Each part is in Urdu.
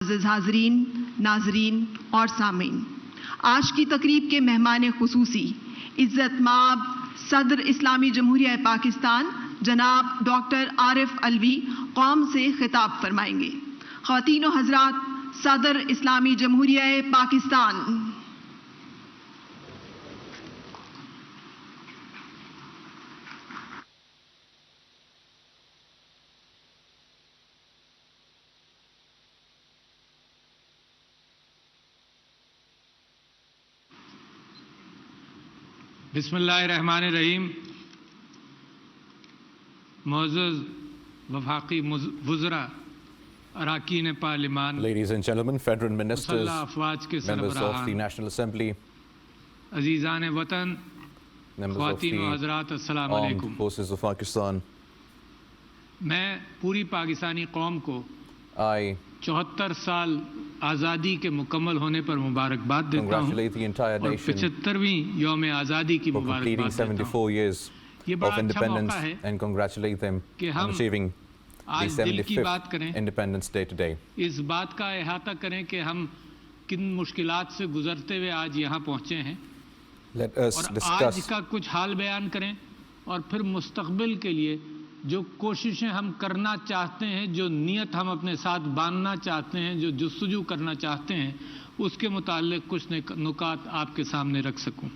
معزز حاضرین، ناظرین اور سامعین، آج کی تقریب کے مہمان خصوصی عزت مآب صدر اسلامی جمہوریہ پاکستان جناب ڈاکٹر عارف علوی قوم سے خطاب فرمائیں گے۔ خواتین و حضرات، صدر اسلامی جمہوریہ پاکستان۔ بسم اللہ الرحمن الرحیم۔ معزز وفاقی وزراء، اراکین پارلیمان، Ladies and gentlemen, federal ministers, مسلح افواج کے members of the سربراہان، National Assembly, عزیزان وطن، members of خواتین و the حضرات، السلام Armed علیکم۔ Forces of Pakistan. میں پوری پاکستانی قوم کو I 74 سال آزادی کے مکمل ہونے پر مبارکباد دیتا ہوں congratulate the entire اور nation 75ویں یوم آزادی کی for completing مبارکباد دیتا ہوں۔ 74 years یہ بڑا of اچھا independence موقع ہے and congratulate them کہ on ہم achieving the آج دل کی بات 75th کریں، Independence Day today. اس بات کا احاطہ کریں کہ ہم کن مشکلات سے گزرتے ہوئے آج یہاں پہنچے ہیں، Let us اور آج discuss کا کچھ حال بیان کریں، اور پھر مستقبل کے لیے جو کوششیں ہم کرنا چاہتے ہیں، جو نیت ہم اپنے ساتھ باندھنا چاہتے ہیں، جو جستجو کرنا چاہتے ہیں، اس کے متعلق کچھ نکات آپ کے سامنے رکھ سکوں۔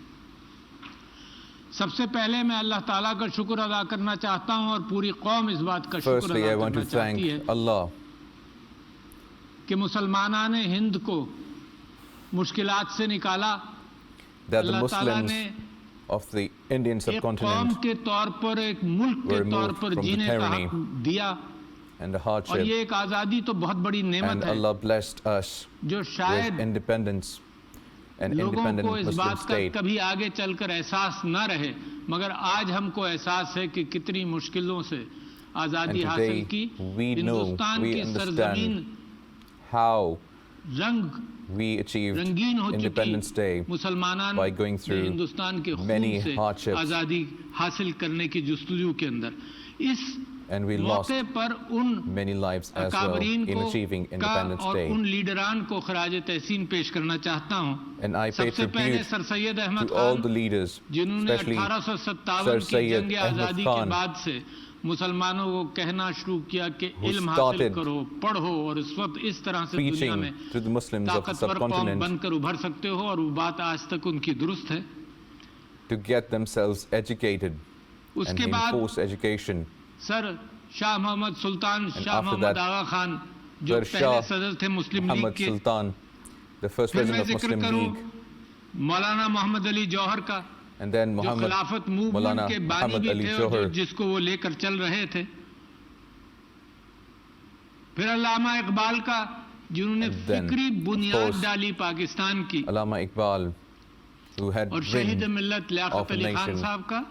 سب سے پہلے میں اللہ تعالیٰ کا شکر ادا کرنا چاہتا ہوں، اور پوری قوم اس بات کا شکر Firstly, I ادا want کرنا to چاہتی ہے thank Allah کہ مسلمانان ہند کو مشکلات سے نکالا۔ that the اللہ تعالیٰ Muslims نے of the Indian ایک قوم subcontinent کے طور پر، ایک ملک کے were طور moved پر from the جینے کا tyranny حق دیا، and the اور hardship, یہ ایک آزادی تو بہت بڑی نعمت and ہے Allah blessed us جو with شاید independence, an لوگوں independent کو اس Muslim بات کا state. کبھی آگے چل کر احساس نہ رہے، مگر آج ہم کو احساس ہے کہ کتنی مشکلوں سے آزادی And حاصل today کی۔ we know, ہندوستان we کی سرزمین understand how رنگ we achieved رنگین ہو چکی، Independence Day مسلمانان by going نے through ہندوستان کے خون many سے hardships. آزادی حاصل کرنے کی جستجو کے اندر اس and we lost موقع پر ان many lives as well اکابرین in کو achieving Independence اور Day. ان لیڈران کو خراج تحسین پیش کرنا چاہتا ہوں۔ And I pay سب سے پہلے tribute sir Syed Ahmad to all Khan, the leaders, جنہوں نے especially 1857 Sir کی Syed جنگ Ahmed آزادی کے Khan, بعد سے مسلمانوں کو کہنا شروع کیا کہ who علم حاصل started کرو، پڑھو، اور اس وقت اس طرح سے دنیا preaching میں to the Muslims of the طاقتور قوم subcontinent بن کر ابھر سکتے ہو، اور وہ بات آج تک ان کی درست ہے۔ to get themselves educated us and کے بعد enforce education. Sir Shah Muhammad Sultan And Shah after Muhammad that, آغا خان جو Sir پہلے Shah صدر تھے مسلم لیگ Muhammad کے، Sultan, the first پھر میں president of ذکر Muslim کروں League, مولانا محمد علی جوہر کا، and then جو Muhammad خلافت موومنٹ Maulana کے بانی Muhammad بھی Ali تھے، اور Johar, جس کو وہ لے کر چل رہے تھے۔ پھر علامہ اقبال کا، جنہوں نے And then, فکری of بنیاد course, ڈالی پاکستان کی، Allama Iqbal, who had اور شہید dreamed ملت of Liaquat a Ali Khan nation, صاحب کا،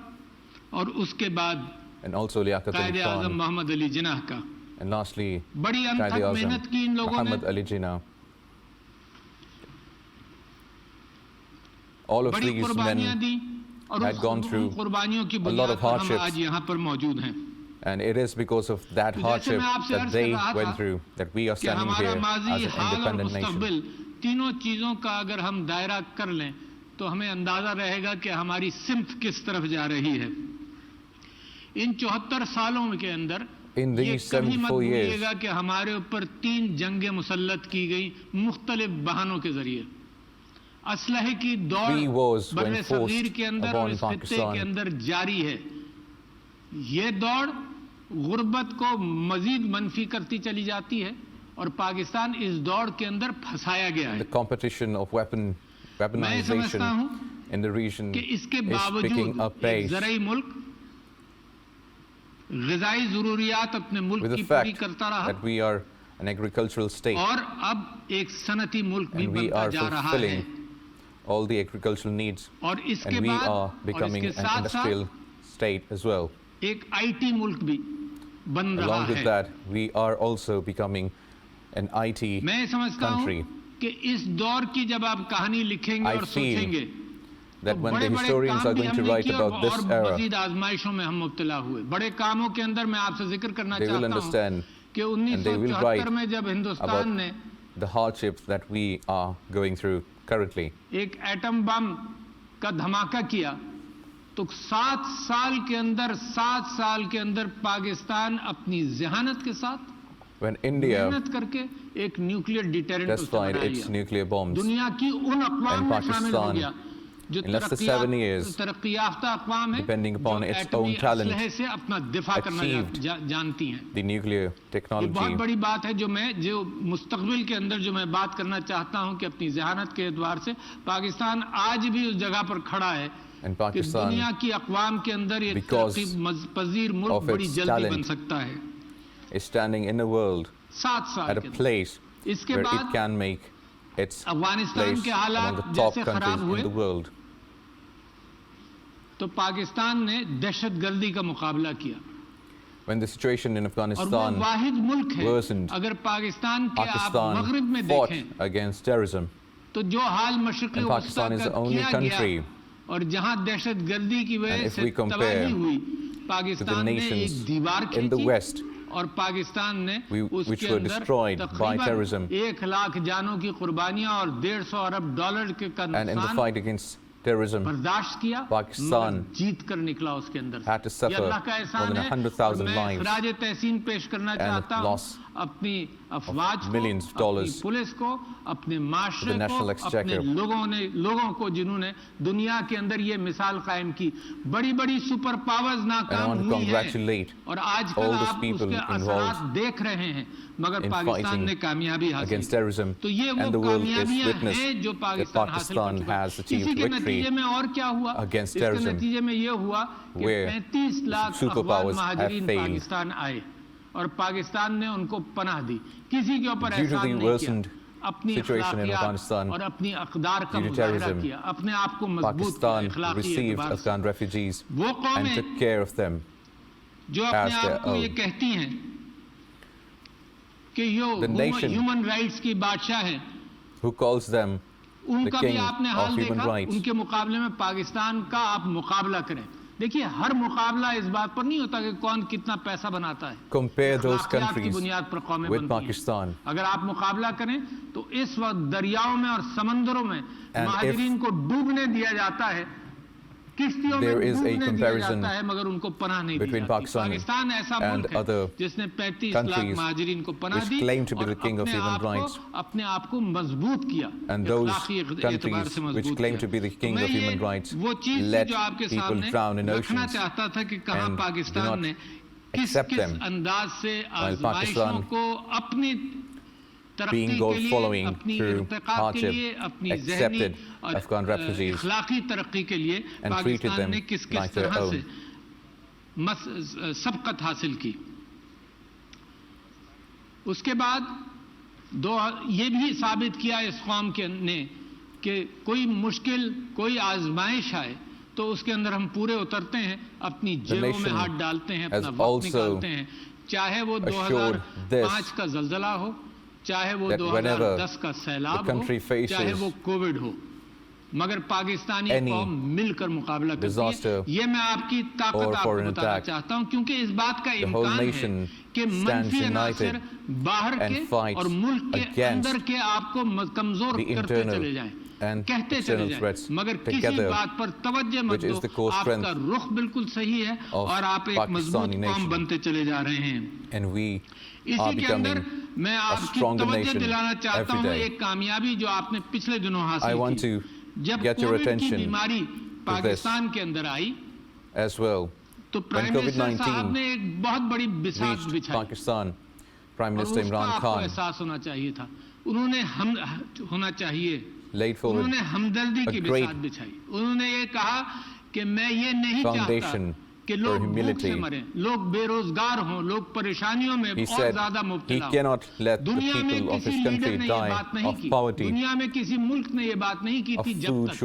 اور اس کے بعد and also Liaquat Quaid Ali Azam Khan, محمد علی جناح کا۔ and lastly بڑی Qaid انتھک Azam محنت کی ان لوگوں نے، Muhammad Ali Jinnah. All of بڑی these قربانیاں men, دیں، اور had gone ان through قربانیوں کی a lot بنیاد of پر ہم hardships. آج یہاں پر موجود ہیں۔ and it is because of that جیسے hardship میں آپ سے that عرض they کر رہا went تھا through that we are کہ standing ہمارا here ماضی، as an حال اور independent nation. مستقبل، تینوں چیزوں کا اگر ہم دائرہ کر لیں تو ہمیں اندازہ رہے گا کہ ہماری سمت کس طرف جا رہی ہے۔ ان 74 سالوں کے اندر In یہ these کبھی مت 74 بھولیے years, گا کہ ہمارے اوپر 3 جنگیں مسلط کی گئی مختلف بہانوں کے ذریعے۔ اسلحے کی دوڑ Three wars بر were صغیر forced کے اندر اور upon اس خطے Pakistan. کے اندر جاری ہے۔ یہ دوڑ غربت کو مزید منفی کرتی چلی جاتی ہے، اور پاکستان اس دوڑ کے اندر پھنسایا گیا ہے۔ the competition of میں سمجھتا weaponization ہوں in the region کہ اس کے is باوجود picking up ایک pace زرعی ملک غذائی ضروریات اپنے ملک with کی the پوری fact کرتا رہا، that we are an agricultural state اور اب ایک صنعتی ملک بھی and we بنتا are جا رہا ہے، fulfilling all the agricultural needs اور اس کے and we بعد are اور اس becoming کے an ساتھ industrial ساتھ state as well. ایک آئی ٹی ملک بھی بن رہا Along with ہے۔ that, we are also becoming an IT میں سمجھتا ہوں country. کہ اس دور کی جب آپ کہانی لکھیں گے I اور feel سوچیں گے that when بڑے the بڑے historians کام are بھی going ہم to نے write کیے، about this اور era, مزید آزمائشوں میں ہم مبتلا ہوئے۔ بڑے کاموں کے اندر میں آپ سے ذکر کرنا they will چاہتا ہوں understand کہ and they will write 1974 میں جب ہندوستان about نے the hardships that we are going through currently. ایک ایٹم بم کا دھماکہ کیا تو 7 سال کے اندر پاکستان اپنی ذہانت کے ساتھ When India محنت کر کے ایک nuclear deterrent destroyed its nuclear bombs, دنیا کی ان اقوام میں شامل ہو گیا جو in less than 7 years, ترقی یافتہ اقوام ہیں depending upon جو its ایٹمی own talent, اسلحے سے اپنا دفاع کرنا achieved جانتی ہیں. the nuclear یہ بہت technology. بڑی بات ہے جو مستقبل کے اندر جو میں بات کرنا چاہتا ہوں کہ اپنی ذہانت کے اعتبار سے پاکستان آج بھی اس جگہ پر کھڑا ہے And کہ Pakistan, دنیا کی اقوام کے اندر ایک because ترقی پذیر ملک of بڑی its جلدی بن talent, سکتا ہے. is standing in the world 7 سال at a کے اندر. place اس کے where بعد it can make its Afghanistan place کے among حالات the top جیسے خراب countries ہوئے in the world. تو پاکستان نے دہشت گردی کا مقابلہ کیا When the situation in اور وہ Afghanistan واحد ملک ہے. worsened, اگر پاکستان کے آپ Pakistan مغرب میں fought دیکھیں against terrorism. تو جو حال مشرقی And وسطی Pakistan is کا the only کیا گیا country, اور جہاں دہشت گردی کی and وجہ if سے we compare تباہی ہوئی to the پاکستان نے nations ایک دیوار in the کھینچی West اور پاکستان نے اس which کے were another destroyed by terrorism. تقریباً 1 لاکھ جانوں کی قربانیاں اور $150 ارب کا And in the نقصان fight against terrorism, برداشت کیا Pakistan مگر جیت کر نکلا اس کے اندر سے. had to suffer یہ اللہ کا more احسان than ہے 100,000 اور میں lives خراج تحسین پیش کرنا چاہتا ہوں loss اپنی افواج کو millions of اپنی dollars پولیس کو اپنے معاشرے to the کو national اپنے exchequer. لوگوں کو جنہوں نے دنیا کے اندر یہ مثال قائم کی. بڑی بڑی سپر پاورز And I ناکام want to ہوئی ہیں congratulate اور آج کل all those آپ اس people کے involved اثرات دیکھ رہے ہیں مگر in پاکستان fighting نے کامیابی حاصل against کی. terrorism, تو یہ and the وہ world is کامیابیاں witness ہیں جو that پاکستان حاصل کر Pakistan چکا ہے. has اسی achieved کے victory نتیجے میں اور کیا ہوا against اس کے terrorism, نتیجے میں یہ ہوا کہ where 35 lakh Afghan superpowers have مہاجرین failed. پاکستان آئے اور پاکستان نے ان کو پناہ دی. کسی کے اوپر Due to احسان the نہیں کیا. worsened اپنی situation in اخلاقیات Afghanistan, اور اپنی اقدار کا due to مظاہرہ terrorism, کیا, اپنے آپ کو مضبوط کیا Pakistan اخلاقی received اعتبار سے. Afghan refugees وہ and قومیں took care of them جو اپنے as their آپ کو یہ own. کہتی ہیں کہ The nation ہیومن رائٹس کی بادشاہ ہے, who calls them in the کا بھی king آپ نے of حال human دیکھا. rights. ان کے مقابلے میں پاکستان کا آپ مقابلہ کریں. دیکھیے ہر مقابلہ اس بات پر نہیں ہوتا کہ کون کتنا پیسہ بناتا ہے. compare those اخلاقیات کی countries بنیاد پر قومیں with بنتی ہیں. Pakistan. اگر آپ مقابلہ کریں تو اس وقت دریاؤں میں اور سمندروں میں And مہاجرین کو ڈوبنے دیا جاتا ہے, کشتیوں میں there is a ڈوبنے دیا comparison جاتا ہے مگر ان کو پناہ نہیں دی between جاتی. Pakistan پاکستان ایسا and ملک ہے other جس نے 35 لاکھ countries مہاجرین کو پناہ which the claim to be اور the king of human rights. اپنے آپ کو مضبوط کیا, And those اخلاقی اعتبار countries سے which مضبوط claim کیا. to be the king میں of human یہ rights وہ چیز تھی let جو آپ کے people سامنے drown in رکھنا oceans چاہتا تھا کہ کہاں and do پاکستان not نے کس accept کس them, انداز سے while آزمائشوں Pakistan کو اپنی ترقی being کے goal لیے, following اپنی through ارتقاء کے hardship, لیے, اپنی ذہنی accepted اور Afghan refugees اخلاقی ترقی کے لیے and treated پاکستان them نے کس کس like their طرح سے own. سبقت حاصل کی. اس کے بعد یہ بھی ثابت کیا اس قوم کے نے کہ کوئی مشکل کوئی آزمائش آئے تو اس کے اندر ہم پورے اترتے ہیں, اپنی جیبوں میں ہاتھ ڈالتے ہیں, اپنا وقت نکالتے ہیں, چاہے وہ 2005 کا زلزلہ ہو, چاہے وہ 2010 کا سیلاب ہو, چاہے وہ کووڈ ہو, مگر پاکستانی قوم مل کر مقابلہ کرتی ہے. یہ میں آپ کی طاقت آپ کو بتانا چاہتا ہوں کیونکہ اس بات کا امکان ہے کہ منفی عناصر باہر کے اور ملک کے اندر کے آپ کو کمزور کرتے چلے جائیں, کہتے چلے جائیں, مگر کسی بات پر توجہ مت دو. آپ کا رخ بالکل صحیح ہے اور آپ ایک مضبوط قوم بنتے چلے جا رہے ہیں. اسی کے اندر میں آپ کی توجہ دلانا چاہتا ہوں ایک کامیابی جو آپ نے پچھلے دنوں حاصل کی. جب کووڈ کی بیماری پاکستان کے اندر آئی تو پرائم منسٹر صاحب نے ایک بہت بڑی بساط بچھائی اور اس کا آپ کو احساس ہونا چاہیے تھا. انہوں نے ہونا چاہیے انہوں نے ہمدردی کی بساط بچھائی. انہوں نے یہ کہا کہ میں یہ نہیں چاہتا کہ لوگ بھوک سے مریں, لوگ بے روزگار ہوں, لوگ پریشانیوں میں اور زیادہ مبتلا ہوں. دنیا میں کسی لیڈر نے یہ بات نہیں کی, دنیا میں کسی ملک نے یہ بات نہیں کی تھی جب تک.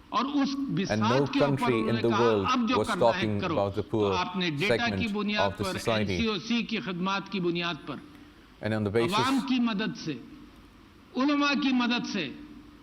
اور اس بساط کے اوپر انہوں نے کہا اب جو کرنا ہے کرو. تو آپ نے ڈیٹا کی بنیاد پر, NCOC کی خدمات کی بنیاد پر, عوام کی مدد سے, علماء کی مدد سے,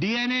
DNA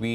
We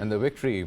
And the victory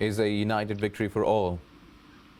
is a united victory for all.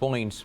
points,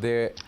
there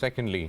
Secondly,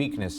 weakness.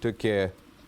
took care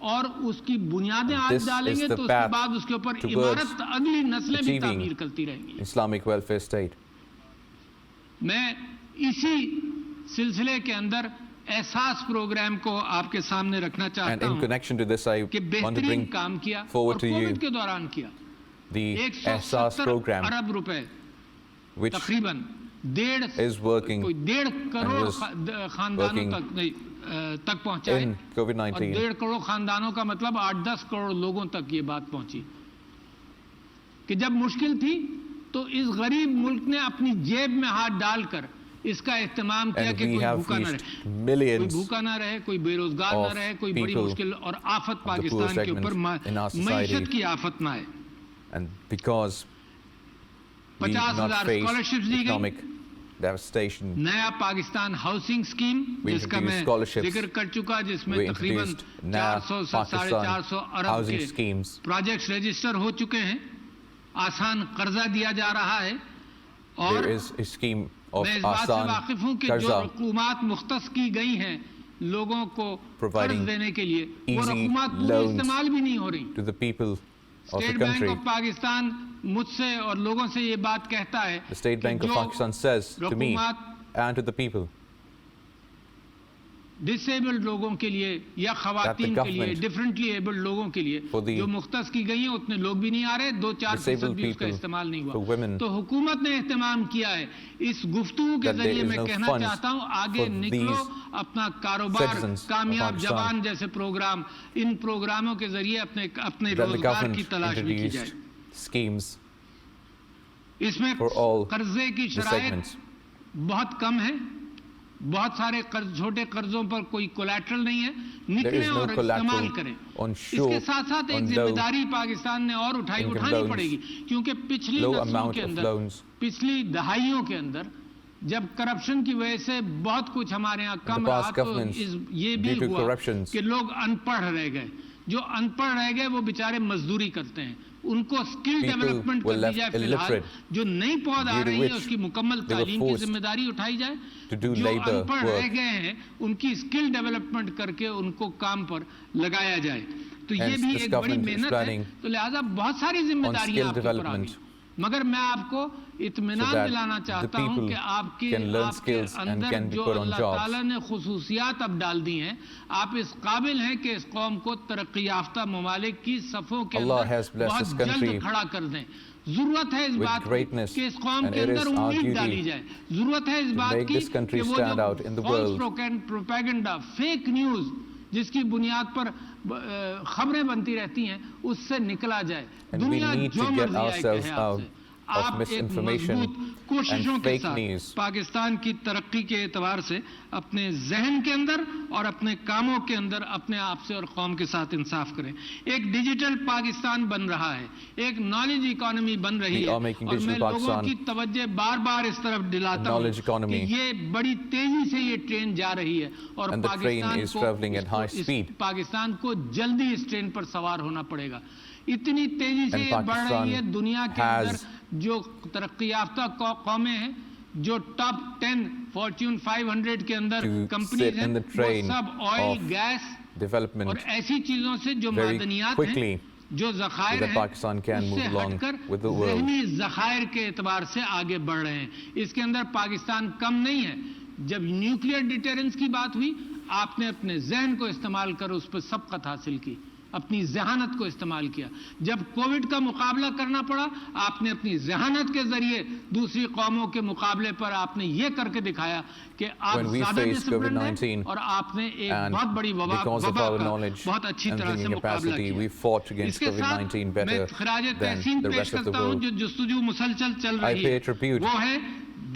اور اس کی بنیادیں آج This ڈالیں is گے the تو اس کے path بعد اس کے اوپر towards عمارت اگلی نسلیں بھی achieving تعمیر کرتی رہیں گی. Islamic welfare state. میں اسی سلسلے کے اندر احساس پروگرام کو آپ کے سامنے رکھنا And چاہتا in ہوں connection to this, I کہ want to بہترین bring کام کیا اور forward to you کووڈ کے دوران کیا. the Ehsas 170 program, ارب روپے which تقریباً is working کوئی 1.5 کروڑ was خاندانوں working تک پہنچائے. in اور COVID-19. 1.5 کروڑ خاندانوں کا مطلب 8-10 کروڑ لوگوں تک یہ بات پہنچی کہ جب مشکل تھی تو اس غریب ملک نے اپنی جیب میں ہاتھ ڈال کر اس کا اہتمام کیا And کہ we کوئی have بھوکا نہ reached رہے, کوئی millions بھوکا نہ رہے, کوئی بے روزگار نہ of رہے, کوئی بڑی people مشکل اور آفت of the poor پاکستان کے اوپر segment in our society. معیشت کی آفت نہ آئے. And because we did 50,000 not face scholarships دی گئی. economic devastation, نیا پاکستان ہاؤسنگ اسکیم We جس کا میں introduced scholarships. ذکر کر چکا, جس میں we تقریباً introduced Naya 400 سے Pakistan 450 ارب housing کے schemes. پروجیکٹس رجسٹر ہو چکے ہیں. آسان قرضہ دیا جا رہا ہے اور There is a scheme of میں اس بات سے Asan واقف ہوں کہ جو Qarza رقومات مختص کی گئی ہیں لوگوں کو قرض Providing دینے کے لیے, وہ easy رقومات پوری loans استعمال بھی نہیں ہو رہی. to the people of the state bank country. Of Pakistan مجھ سے اور لوگوں سے یہ بات کہتا ہے The State Bank کہ of جو Pakistan says to me رقومات and to the people disabled لوگوں کے لیے یا خواتین کے لیے, government ڈفرینٹلی ایبلڈ لوگوں کے لیے for the جو مختص کی گئی ہیں اتنے لوگ بھی نہیں آ رہے, 2-4% بھی اس کا people, استعمال نہیں for ہوا. women, تو حکومت نے اہتمام کیا ہے. اس گفتگو کے that there ذریعے is میں no کہنا funds چاہتا ہوں آگے for نکلو, these اپنا کاروبار, citizens of کامیاب Pakistan. جوان جیسے پروگرام, ان پروگراموں کے ذریعے اپنے that the روزگار کی government تلاش میں کی جائے. introduced schemes اس میں for all قرضے کی the شرائط segments. بہت کم ہے. بہت سارے چھوٹے قرضوں پر کوئی کولیٹرل نہیں ہے. There نکلیں is no اور استعمال collateral کریں. on اس کے short, ساتھ ساتھ ایک on ذمہ low داری پاکستان نے اور income اٹھانی loans, پڑے گی, کیونکہ پچھلی low نسلوں amount کے of اندر, loans. پچھلی دہائیوں کے اندر جب کرپشن کی وجہ سے بہت کچھ ہمارے ہاں کم the رہا past تو governments, یہ بھی due to ہوا corruptions, کہ لوگ ان پڑھ رہ گئے. جو ان پڑھ رہ گئے وہ بیچارے مزدوری کرتے ہیں, ان کو اسکل People ڈیولپمنٹ were کر دی left جائے. فی الحال illiterate, جو نئی پود آ due to رہی ہے which اس کی مکمل they were تعلیم کی forced ذمہ داری اٹھائی جائے. to do جو labor ان پڑھ رہ work. گئے ہیں ان کی اسکل ڈیولپمنٹ کر کے ان کو کام پر لگایا جائے. تو یہ Hence, بھی this ایک بڑی government is محنت ہے. planning تو لہٰذا بہت ساری ذمہ on داریاں skill آپ کے اوپر آ development گئی. مگر میں آپ کو اطمینان so that دلانا the چاہتا ہوں people کہ آپ کے can learn آپ کے skills and another can be جو put on اللہ jobs. تعالیٰ نے خصوصیات اب ڈال دی ہیں, آپ اس قابل ہیں کہ اس قوم کو ترقی یافتہ ممالک کی صفوں کے Allah اندر has blessed بہت this country جلد کھڑا کر دیں. ضرورت ہے اس with بات کی greatness, کہ اس قوم and کے it اندر is our امید duty ڈالی جائے. ضرورت ہے اس بات make کی this country کہ وہ stand out in جو the world. False propaganda, fake news جس کی بنیاد پر خبریں بنتی رہتی ہیں اس سے نکلا جائے. And we دنیا need جو to get مرضی آئے ourselves کہے آپ out سے, of آپ ایک misinformation مضبوط کوششوں and کے fake ساتھ news. پاکستان کی ترقی کے اعتبار سے اپنے ذہن کے اندر اور اپنے کاموں کے اندر اپنے آپ سے اور قوم کے ساتھ انصاف کریں. ایک ڈیجیٹل پاکستان بن رہا ہے, ایک نالج اکانومی بن رہی We ہے, are making اور میں digital لوگوں Pakistan کی توجہ بار بار اس طرف دلاتا ہوں knowledge economy. کہ یہ بڑی تیزی سے یہ ٹرین جا رہی ہے اور And the train Pakistan is travelling at high speed. Pakistan کو جلدی اس ٹرین پر سوار ہونا پڑے گا. اتنی تیزی سے And یہ بڑھ رہی ہے. Pakistan دنیا کے اندر has جو ترقی یافتہ قومیں ہیں, جو ٹاپ 10 فارچون 500 کے اندر to کمپنیز sit ہیں, in the وہ train سب آئل, of گیس development اور ایسی چیزوں سے جو very معدنیات ہیں, quickly جو ذخائر that ہیں, Pakistan can اس سے move along ہٹ کر with the world. ذہنی ذخائر کے اعتبار سے آگے بڑھ رہے ہیں. اس کے اندر پاکستان کم نہیں ہے. جب نیوکلیئر ڈیٹرنس کی بات ہوئی, آپ نے اپنے ذہن کو استعمال کر اس پہ سبقت حاصل کی, اپنی ذہانت کو استعمال کیا. جب کووڈ کا مقابلہ کرنا پڑا, آپ نے اپنی ذہانت کے ذریعے دوسری قوموں کے مقابلے پر آپ نے یہ کر کے دکھایا کہ آپ When we زیادہ faced ڈسپلنڈ ہیں COVID-19 اور آپ نے ایک and بہت بڑی وبا because of our کا knowledge بہت اچھی and طرح سے thinking مقابلہ capacity, کیا. we fought اس against کے ساتھ COVID-19 میں better خراج than تحسین the پیش rest of the کرتا ہوں world. جو جستجو مسلسل چل I رہی pay ہے, tribute وہ ہے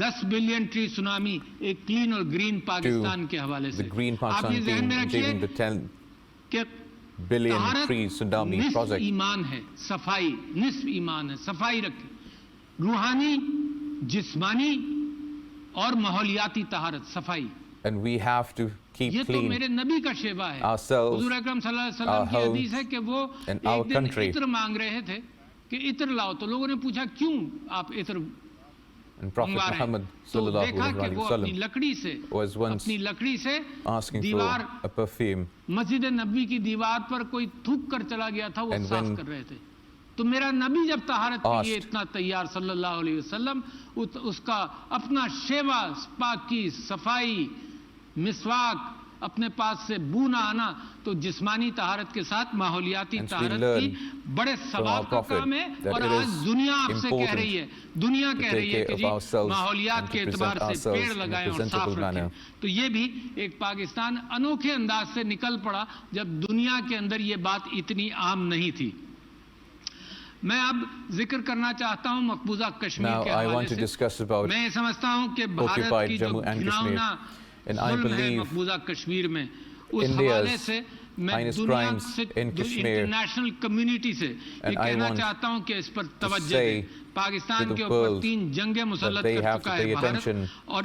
10 بلین ٹری سونامی, ایک کلین اور گرین پاکستان کے حوالے سے. the Green آپ یہ Pakistan ذہن میں team رکھیے achieving the 10 کہ billion طہارت tree tsunami نصف project. ایمان ہے, صفائی نصف ایمان ہے. صفائی رکھیں, روحانی, جسمانی اور ماحولیاتی طہارت, صفائی. And we have to keep یہ تو clean میرے نبی کا شیوا ہے. ourselves, حضور اکرم صلی اللہ علیہ our وسلم کی حدیث ہے homes, کہ وہ and our ایک دن country. عطر مانگ رہے تھے کہ عطر لاؤ, تو لوگوں نے پوچھا کیوں آپ عطر And Prophet منگوا رہے ہیں. Muhammad تو sallallahu دیکھا کہ alaihi وہ اپنی wasallam لکڑی سے was once اپنی لکڑی سے asking دیوار for a perfume, مسجد نبی کی دیوار پر کوئی تھوک کر چلا گیا تھا, وہ And صاف when کر رہے تھے. تو میرا نبی جب طہارت کے لیے asked اتنا تیار صلی اللہ علیہ وسلم, اس کا اپنا شیوا, پاکی, صفائی, مسواک, اپنے پاس سے بو نہ آنا, تو جسمانی طہارت کے ساتھ ماحولیاتی And we طہارت learn کی بڑے ثواب کا Prophet کام ہے. that اور it آج is دنیا آپ سے کہہ important رہی ہے, دنیا کہہ to رہی ہے take کہ care جی of ourselves ماحولیات and to کے اعتبار present سے ourselves پیڑ in a لگائیں اور صاف presentable رکھیں. manner. تو یہ بھی ایک پاکستان انوکھے انداز سے نکل پڑا جب دنیا کے اندر یہ بات اتنی عام نہیں تھی. میں اب ذکر کرنا چاہتا ہوں مقبوضہ کشمیر Now کے I want حوالے to سے. discuss about میں سمجھتا ہوں کہ بھارت occupied کی جو Jammu and گھناؤنا Kashmir. And I ظلم ہے believe مقبوضہ کشمیر میں, اس India's حوالے سے میں heinous دنیا crimes سے in Kashmir, انٹرنیشنل کمیونٹی سے یہ and I کہنا want چاہتا ہوں کہ اس پر to توجہ say دیں. پاکستان to کے the اوپر world 3 جنگیں مسلط they کر have چکا to ہے pay بھارت, attention. اور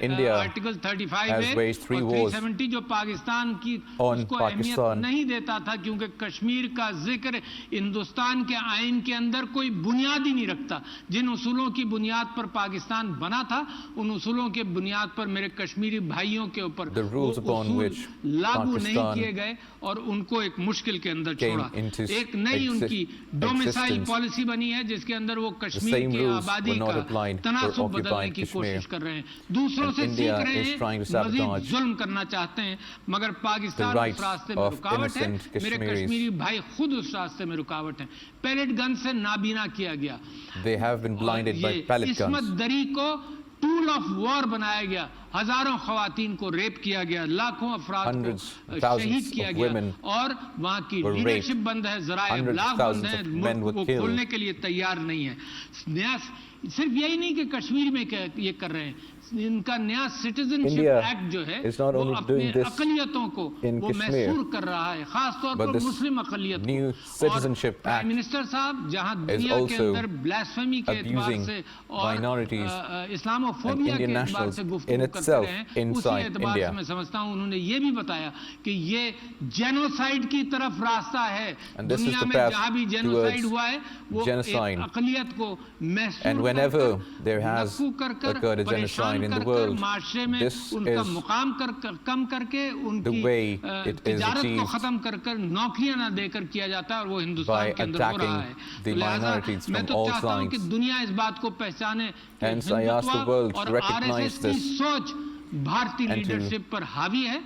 India آرٹیکل 35 has ہے waged 3 اور wars 370 جو پاکستان کی on اس کو اہمیت Pakistan. نہیں دیتا تھا, کیونکہ کشمیر کا ذکر ہندوستان کے آئین کے اندر کوئی بنیاد ہی نہیں رکھتا. جن اصولوں کی بنیاد پر پاکستان بنا تھا, ان اصولوں کے بنیاد پر میرے کشمیری بھائیوں کے اوپر The rules وہ upon اصول which لاگو نہیں Pakistan کیے گئے اور ان کو ایک مشکل کے اندر came چھوڑا. into ایک نئی ان کی ڈومیسائل existence. پالیسی بنی ہے جس کے اندر وہ The کشمیر same کی rules آبادی were not کا applied for تناسب بدلنے occupied کی کوشش Kashmir. کر رہے ہیں, دوسروں And سے India سیکھ رہے is trying to ہیں, مزید sabotage ظلم کرنا چاہتے ہیں, مگر پاکستان the rights اس راستے میں of رکاوٹ ہے. innocent میرے Kashmiris. کشمیری بھائی خود اس راستے میں رکاوٹ ہیں. پیلٹ گن سے نابینا کیا گیا, They have been blinded by یہ pellet guns. عصمت دری کو ٹول آف وار بنایا گیا, ہزاروں خواتین کو ریپ کیا گیا, لاکھوں افراد Hundreds, کو thousands شہید کیا of گیا, women اور وہاں کی were لیڈرشپ raped. بند ہے, ذرائع Hundreds, ابلاغ بند thousands ہیں, of men ملک were کو killed. کھولنے کے لیے تیار نہیں ہے. نیا صرف یہی نہیں کہ کشمیر میں یہ کر رہے ہیں, ان کا نیا سٹیزن شپ India ایکٹ جو ہے is not وہ only اپنے doing this اقلیتوں کو in وہ Kashmir, محصور کر رہا ہے, خاص طور but پر this مسلم اقلیت کو. new اور citizenship پرائم act منسٹر صاحب جہاں is دنیا کے also اندر بلاسفیمی کے اعتبار abusing سے اور minorities اسلاموفوبیا and کے Indian اعتبار سے nationals گفتگو in کرتے itself رہے ہیں, اسی inside اعتبار سے India. میں سمجھتا ہوں انہوں نے یہ بھی بتایا کہ یہ جینوسائیڈ کی طرف راستہ ہے. And this is دنیا the میں path جہاں بھی جینوسائیڈ towards ہوا ہے وہ genocide. ایک اقلیت کو محصور And کر whenever کر, there has نفو کر کر, occurred a پریشان genocide in the کر کر, world, معاشرے میں this ان کا is مقام کم کر کے ان the کی way it is تجارت کو achieved ختم کر کر نوکریاں نہ دے کر کیا جاتا ہے, اور وہ ہندوستان by کے اندر ہو رہا ہے. attacking the لہٰذا minorities میں from تو all چاہتا ہوں کہ sides. دنیا اس بات کو پہچانے کہ Hence I ask the Hindutva world اور to recognize RSS کی this سوچ بھارتی and to لیڈرشپ پر حاوی ہے.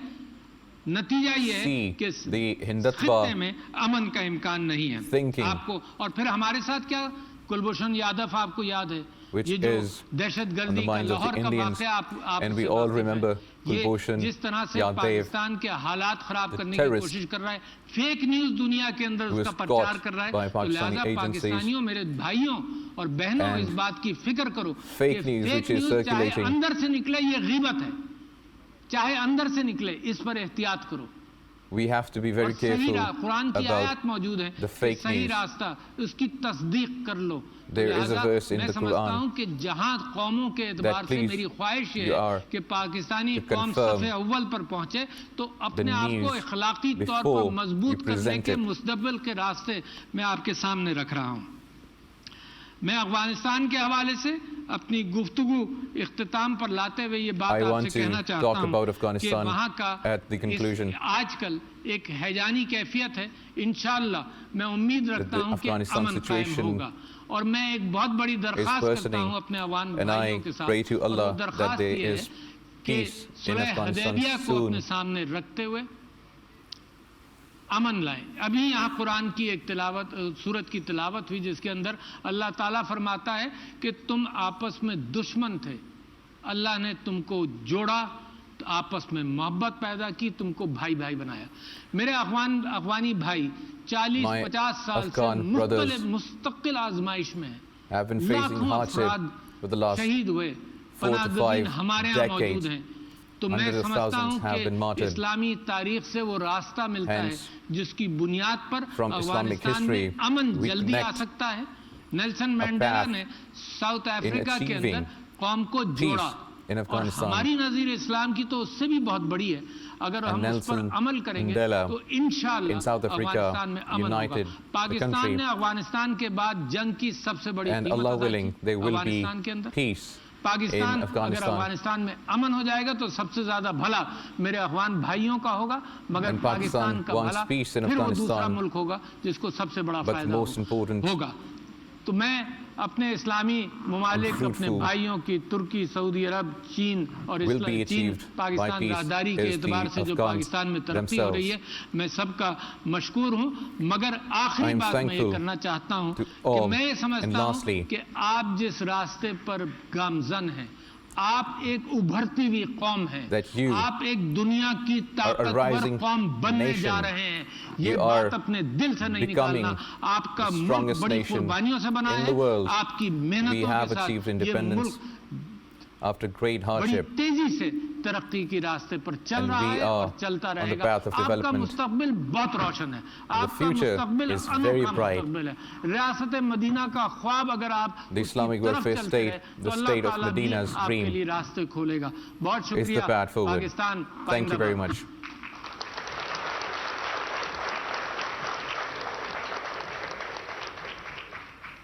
نتیجہ یہ ہے see کہ the Hindutva خطے میں امن کا امکان نہیں ہے. thinking آپ کو, اور پھر ہمارے ساتھ کیا, کلبھوشن یادو آپ کو یاد ہے, which یہ جو is دہشت on گردی the کا minds of لاہور the کا Indians, واقعہ آپ and سے we all واقف ہیں. remember یہ Kulbhushan جس طرح سے Yadav, پاکستان کے حالات خراب the کرنے کی terrorist کوشش کر رہا ہے, فیک نیوز دنیا کے اندر who اس کا was پرچار caught کر رہا ہے. by تو Pakistani لہذا agencies, پاکستانیوں, میرے بھائیوں اور بہنوں, and اس بات کی فکر کرو fake کہ news fake which is news چاہے circulating. اندر سے نکلے یہ غیبت ہے, چاہے اندر سے نکلے, اس پر احتیاط کرو. We have to be اور very صحیح careful قرآن کی about آیات موجود ہیں, the fake صحیح news. راستہ, اس کی تصدیق کر لو. There is a لہذا verse in میں the سمجھتا Quran ہوں کہ جہاں قوموں کے اعتبار سے please میری خواہش یہ you ہے are کہ پاکستانی to قوم confirm صف اول پر پہنچے, تو اپنے the آپ کو news اخلاقی طور before پر مضبوط you کرنے present کے it. مستقبل کے راستے میں آپ کے سامنے رکھ رہا ہوں. میں افغانستان کے حوالے سے اپنی گفتگو اختتام پر لاتے ہوئے یہ بات I آپ want سے کہنا to چاہتا talk about ہوں کہ Afghanistan وہاں کا at the conclusion. آج کل ایک ہیجانی کیفیت ہے. انشاءاللہ میں امید رکھتا ہوں کہ Afghanistan امن قائم situation ہوگا, اور میں ایک بہت بڑی درخواست کرتا ہوں worsening, اپنے عوام and I بھائیوں کے ساتھ, pray to اور وہ Allah درخواست that there یہ ہے is کہ peace in صلح Afghanistan حدیبیہ کو soon. اپنے سامنے رکھتے ہوئے امن لائیں. ابھی یہاں قرآن کی ایک تلاوت, سورت کی تلاوت ہوئی جس کے اندر اللہ تعالیٰ فرماتا ہے کہ تم آپس میں دشمن تھے, اللہ نے تم کو جوڑا, آپس میں محبت پیدا کی, تم کو بھائی بھائی بنایا. میرے افغانی بھائی 40-50 سال سے مستقل آزمائش میں ہیں, have been facing لاکھوں hardship افراد for the last شہید ہوئے, 4 to 5 پناہ گزین ہمارے ہاں موجود decades. ہیں. تو میں Hundreds of سمجھتا ہوں thousands have been کہ martyred. اسلامی تاریخ سے وہ راستہ ملتا ہے Hence, جس کی بنیاد پر from Islamic افغانستان میں history, امن we جلدی آ connect سکتا ہے. نیلسن مینڈیلا path نے ساؤتھ in افریقہ کے اندر achieving قوم کو جوڑا, in اور Afghanistan. ہماری نظیر اسلام کی تو اس سے بھی بہت بڑی ہے. اگر ہم اس پر Nelson عمل کریں گے Mandela تو انشاءاللہ in South Africa افغانستان میں امن ہوگا. united the Pakistan country. نے افغانستان کے بعد جنگ کی سب سے بڑی And قیمت Allah ادا willing, کی there will be افغانستان کے اندر. peace پاکستان in اگر Afghanistan. افغانستان میں امن ہو جائے گا تو سب سے زیادہ بھلا میرے افغان بھائیوں کا ہوگا, مگر And پاکستان Pakistan کا wants بھلا peace in پھر وہ دوسرا Afghanistan. ملک ہوگا جس کو سب سے بڑا But فائدہ most important ہوگا. تو میں اپنے اسلامی ممالک, and اپنے fruitful بھائیوں کی ترکی, سعودی عرب, چین اور will be chain achieved by Pakistan peace راہداری کے is اعتبار the سے جو Afghans پاکستان میں ترقی ہو رہی ہے, میں سب کا مشکور ہوں. مگر آخری I'm بات میں یہ thankful کرنا چاہتا ہوں to کہ all. میں یہ And سمجھتا ہوں lastly, کہ آپ جس راستے پر گامزن ہیں, آپ ایک ابھرتی ہوئی قوم ہیں, that you آپ ایک دنیا کی طاقتور rising قوم بننے nation. جا رہے ہیں. یہ You بات are اپنے دل سے نہیں becoming نکالنا. آپ کا the ملک strongest بڑی nation قربانیوں سے بنا in ہے, the world. آپ کی We محنتوں have کے achieved ساتھ یہ independence ملک after great بڑی hardship. تیزی سے ترقی کی راستے پر چل And رہا we ہے اور are چلتا on رہے the گا. path of آپ کا development. مستقبل بہت روشن ہے, آپ کا future مستقبل is very انوکھا bright. مستقبل ہے. ریاست مدینہ کا خواب اگر آپ The اس کی Islamic طرف welfare چلتے state, رہے the تو اللہ state of تعالیٰ بھی Medina's آپ کے dream لیے راستے کھولے گا. بہت is the شکریہ. path forward. Pakistan Thank you very پائندہ باد. much.